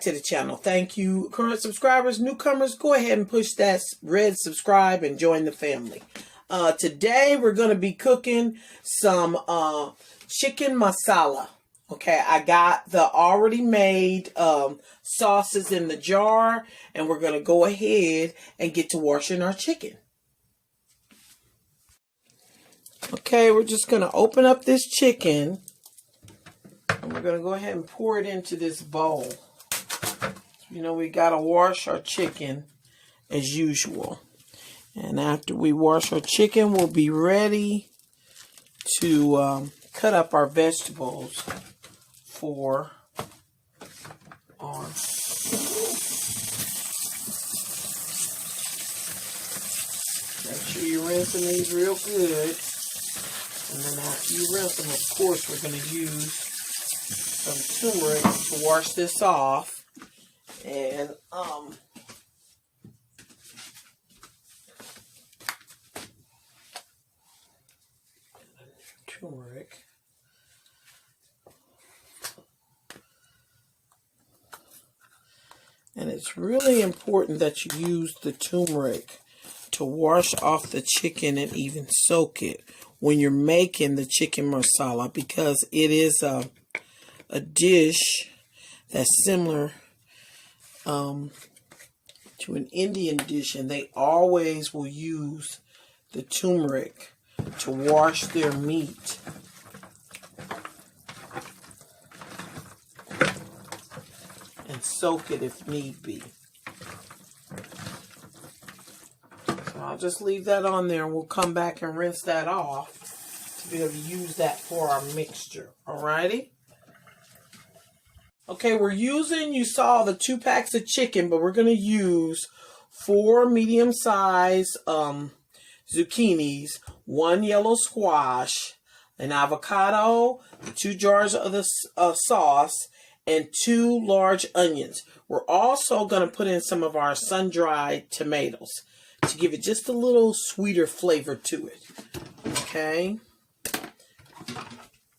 to the channel. Thank you. Current subscribers, newcomers, go ahead and push that red subscribe and join the family. Today we're going to be cooking some chicken masala. Okay, I got the already made sauces in the jar, and we're going to go ahead and get to washing our chicken. Okay, we're just going to open up this chicken, and we're going to go ahead and pour it into this bowl. You know, we got to wash our chicken as usual. And after we wash our chicken, we'll be ready to cut up our vegetables for our make sure you rinsing these real good. And then after you rinse them, of course, we're going to use some turmeric to wash this off. And turmeric. And it's really important that you use the turmeric to wash off the chicken and even soak it when you're making the chicken masala, because it is a dish that's similar to an Indian dish, and they always will use the turmeric to wash their meat. And soak it if need be. So I'll just leave that on there, and we'll come back and rinse that off to be able to use that for our mixture. Alrighty? Okay, we're using, you saw the 2 packs of chicken, but we're going to use 4 medium-sized zucchinis, 1 yellow squash, an avocado, 2 jars of the sauce, and 2 large onions. We're also going to put in some of our sun-dried tomatoes to give it just a little sweeter flavor to it. Okay?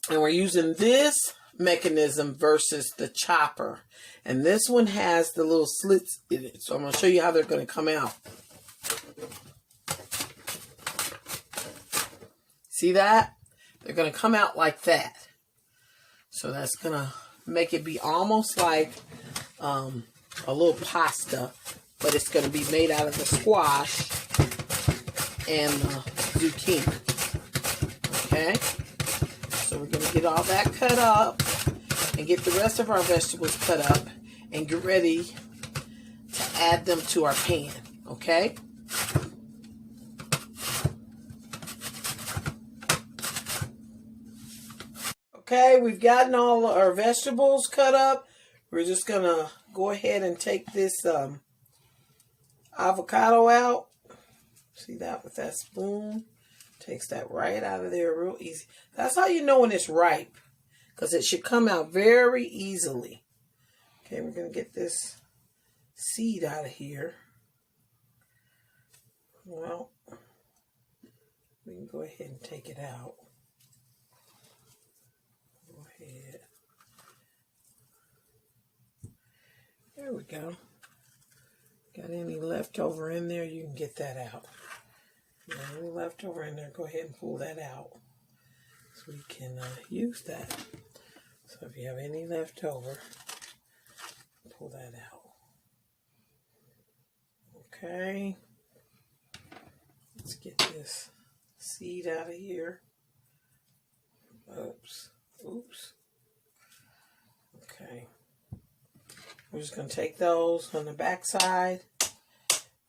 And we're using this mechanism versus the chopper. And this one has the little slits in it. So I'm going to show you how they're going to come out. See that? They're going to come out like that. So that's going to make it be almost like a little pasta, but it's going to be made out of the squash and the zucchini. Okay? So we're going to get all that cut up and get the rest of our vegetables cut up and get ready to add them to our pan. Okay? Okay, we've gotten all our vegetables cut up. We're just going to go ahead and take this avocado out. See that with that spoon? Takes that right out of there real easy. That's how you know when it's ripe, because it should come out very easily. Okay, we're going to get this seed out of here. Well, we can go ahead and take it out. There we go. Got any leftover in there, you can get that out. Got any leftover in there, go ahead and pull that out. So we can use that. So if you have any leftover, pull that out. Okay. Let's get this seed out of here. Oops. Oops. Okay. We're just going to take those on the back side.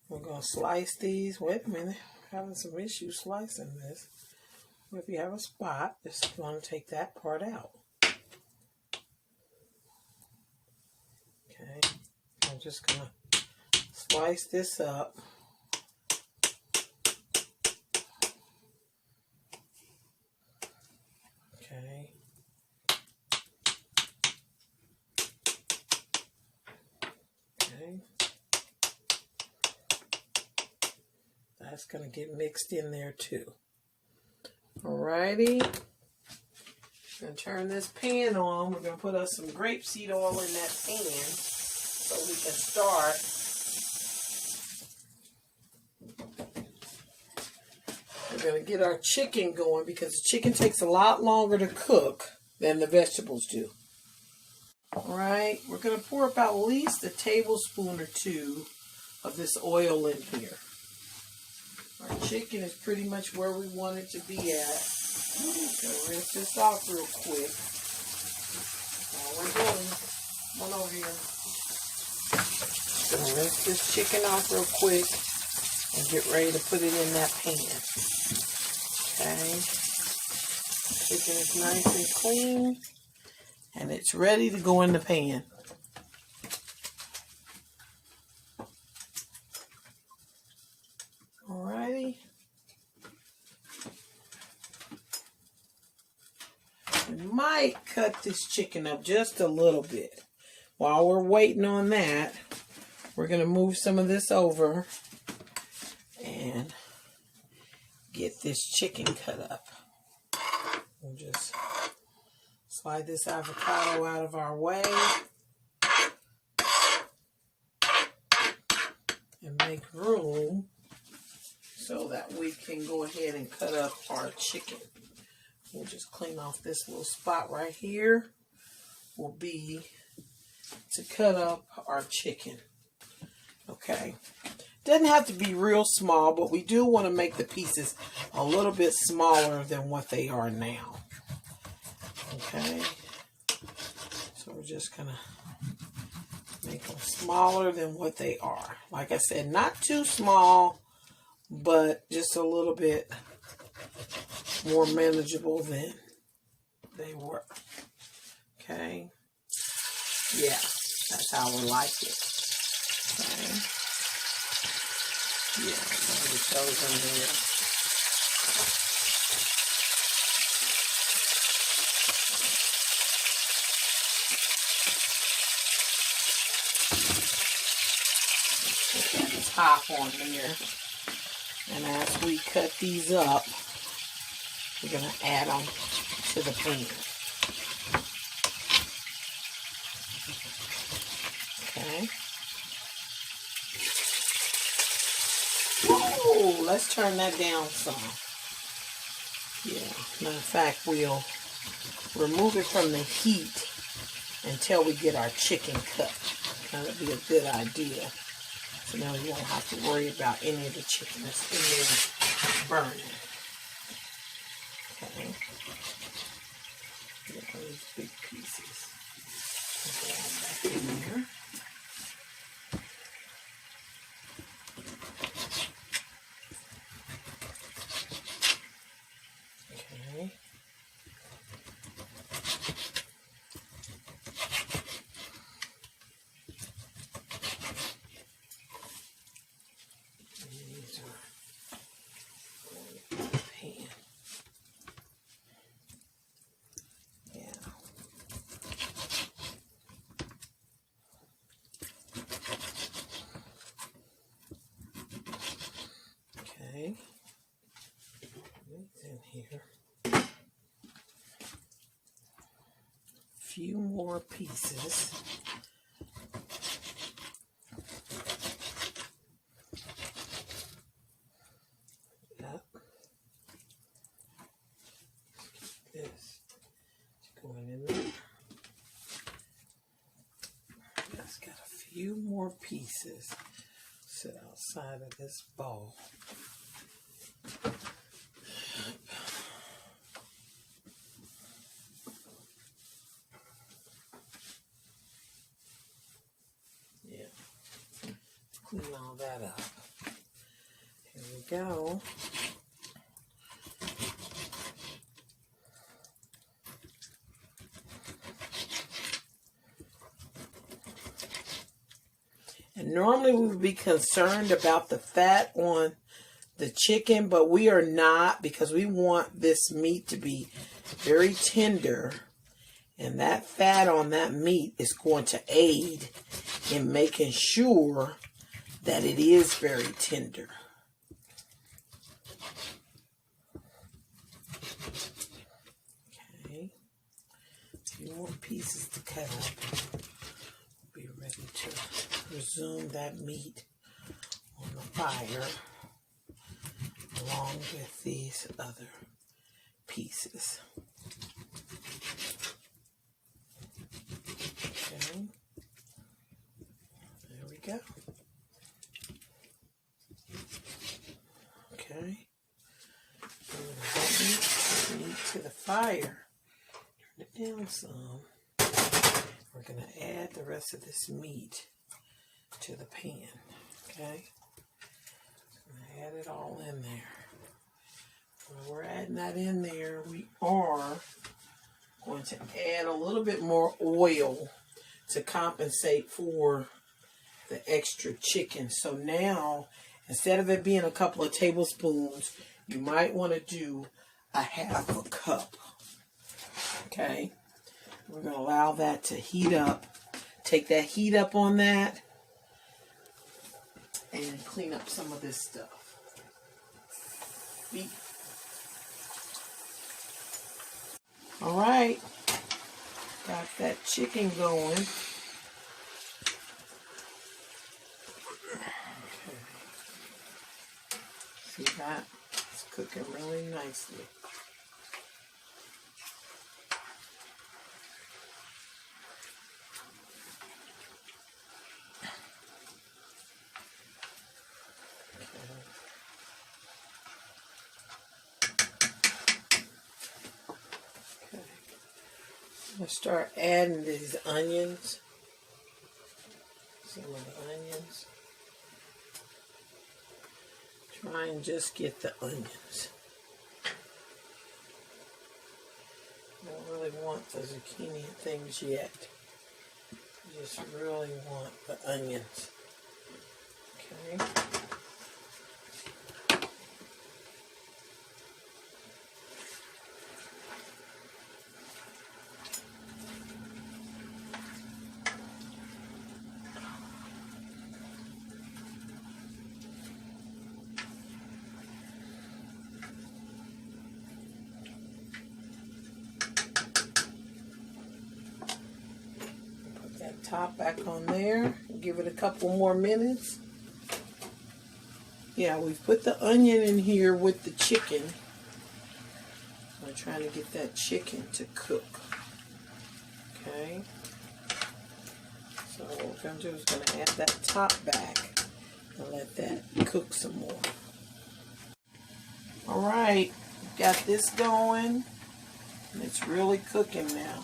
We're going to slice these. Wait a minute. I'm having some issues slicing this. If you have a spot, just want to take that part out. Okay. I'm just going to slice this up. Okay. That's going to get mixed in there too. Alrighty. Going to turn this pan on. We're going to put us some grapeseed oil in that pan. so we can start. We're going to get our chicken going because the chicken takes a lot longer to cook than the vegetables do. All right, we're going to pour about at least a tablespoon or two of this oil in here. Our chicken is pretty much where we want it to be at. I'm going to rinse this off real quick. All we're doing, come on over here. Going to rinse this chicken off real quick and get ready to put it in that pan. Okay. Chicken is nice and clean and it's ready to go in the pan. Alrighty. We might cut this chicken up just a little bit. While we're waiting on that, we're going to move some of this over and get this chicken cut up. We'll just slide this avocado out of our way and make room so that we can go ahead and cut up our chicken. We'll just clean off this little spot right here. Will be to cut up our chicken. Okay. Doesn't have to be real small, but we do want to make the pieces a little bit smaller than what they are now. Okay. So we're just going to make them smaller than what they are. Like I said, not too small, but just a little bit more manageable than they were. Okay. Yeah, that's how we like it. Okay. Yeah, some of those in here. Put that top on here. And as we cut these up, we're going to add them to the pan. Okay. Whoa, let's turn that down some. Yeah, matter of fact, we'll remove it from the heat until we get our chicken cut. That would be a good idea. So now we won't have to worry about any of the chicken that's in there burning. Okay. Get one of these big pieces. Put that back in there. Okay. These are going in the pan. Yeah. Okay. It's in here. Few more pieces. Yep. This going in there. That's got a few more pieces. Sit outside of this bowl. Clean all that up. Here we go. And normally we would be concerned about the fat on the chicken, but we are not, because we want this meat to be very tender. And that fat on that meat is going to aid in making sure that it is very tender. Okay. A few more pieces to cut up. We'll be ready you to resume that meat on the fire along with these other pieces. Okay, there we go. Okay, meat to the fire. Turn it down some. We're going to add the rest of this meat to the pan. Okay, I'm going to add it all in there. While we're adding that in there, we are going to add a little bit more oil to compensate for the extra chicken. So now, instead of it being a couple of tablespoons, you might want to do a half a cup. Okay, we're going to allow that to heat up. Take that heat up on that and clean up some of this stuff. Beef. All right, got that chicken going. Okay. See that? It's cooking really nicely. I'm going to start adding these onions. Some of the onions. Try and just get the onions. Don't really want the zucchini and things yet. You just really want the onions. Okay. Top back on there. Give it a couple more minutes. Yeah, we've put the onion in here with the chicken. I'm trying to get that chicken to cook. Okay. So what we're going to do is going to add that top back and let that cook some more. All right, got this going. And it's really cooking now.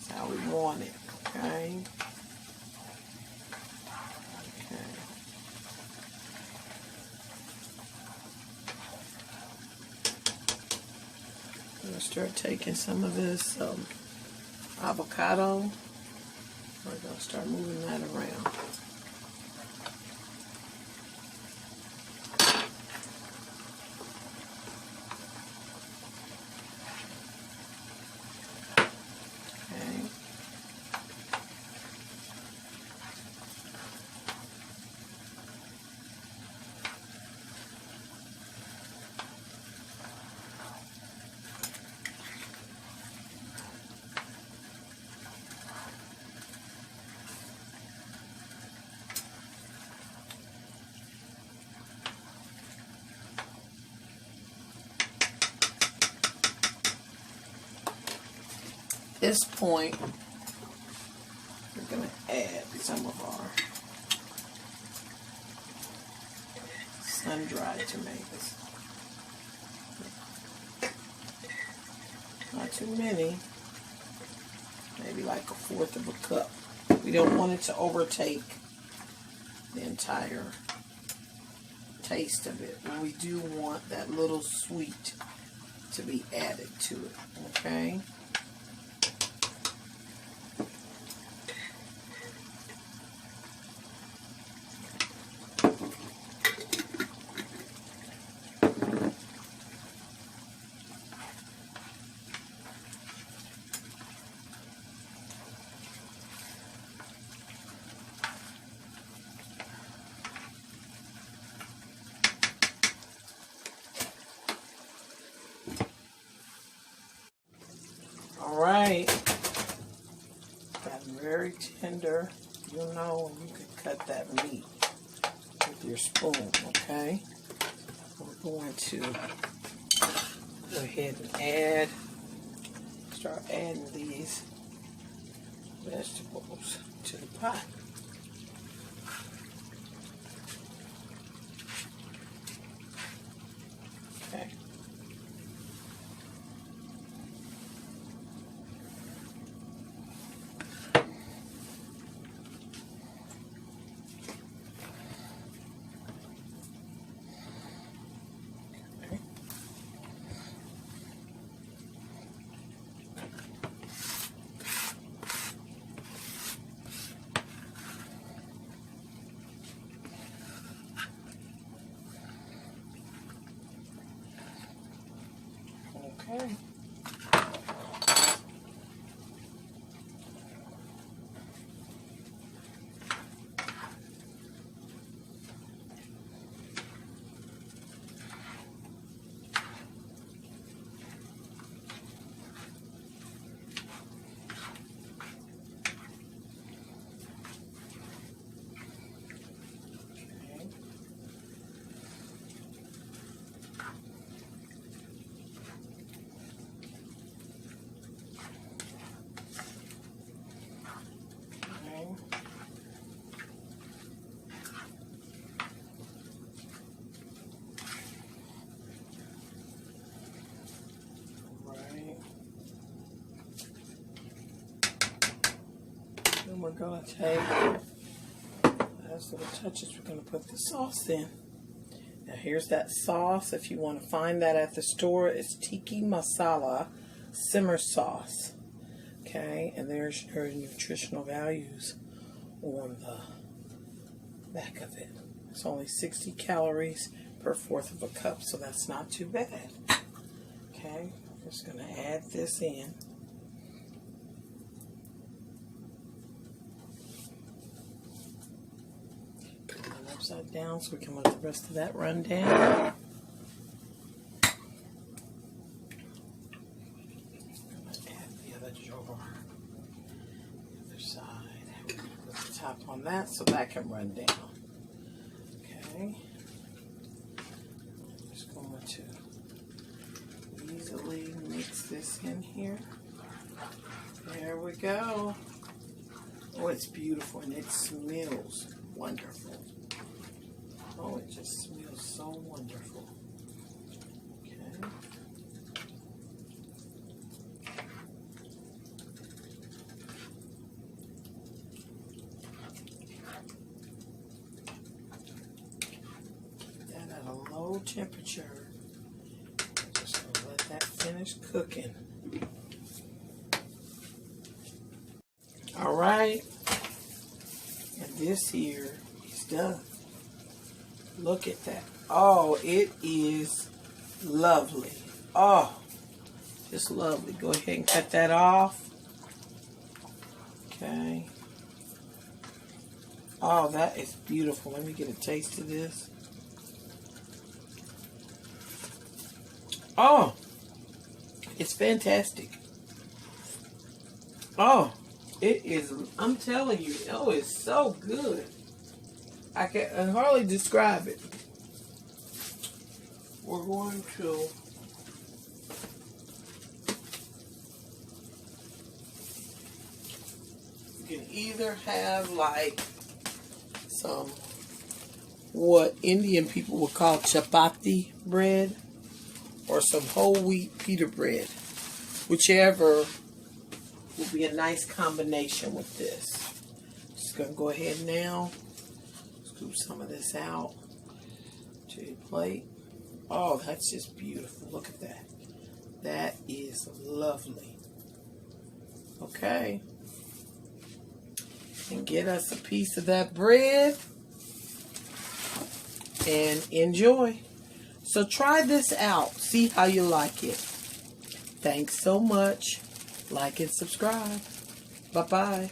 That's how we want it. Okay. Okay. I'm going to start taking some of this avocado. We're going to start moving that around. At this point, we're going to add some of our sun-dried tomatoes. Not too many, maybe like 1/4 of a cup. We don't want it to overtake the entire taste of it. And we do want that little sweet to be added to it, okay? All right, got very tender you'll know when you can cut that meat with your spoon, okay? We're going to go ahead and start adding these vegetables to the pot. Okay. Okay. Then we're going to take, as little touches, we're going to put the sauce in. Now here's that sauce. If you want to find that at the store, it's Tikka Masala simmer sauce. Okay, and there's your nutritional values on the back of it. It's only 60 calories per 1/4 of a cup, so that's not too bad. Okay, I'm just going to add this in. Put it upside down so we can let the rest of that run down. On that so that can run down. Okay. I'm just going to easily mix this in here. There we go. Oh, it's beautiful and it smells wonderful. Oh, it just smells so wonderful. Okay. Low temperature. Just gonna let that finish cooking. All right, and this here is done. Look at that. Oh, it is lovely. Oh, just lovely. Go ahead and cut that off. Okay. Oh, that is beautiful. Let me get a taste of this. Oh, it's fantastic. Oh, it is, I'm telling you, oh, it's so good. I can hardly describe it. We're going to you can either have like some what Indian people would call chapati bread, or some whole wheat pita bread. Whichever will be a nice combination with this. Just going to go ahead now, scoop some of this out to your plate. Oh, that's just beautiful. Look at that. That is lovely. Okay. And get us a piece of that bread and enjoy. So try this out. See how you like it. Thanks so much. Like and subscribe. Bye-bye.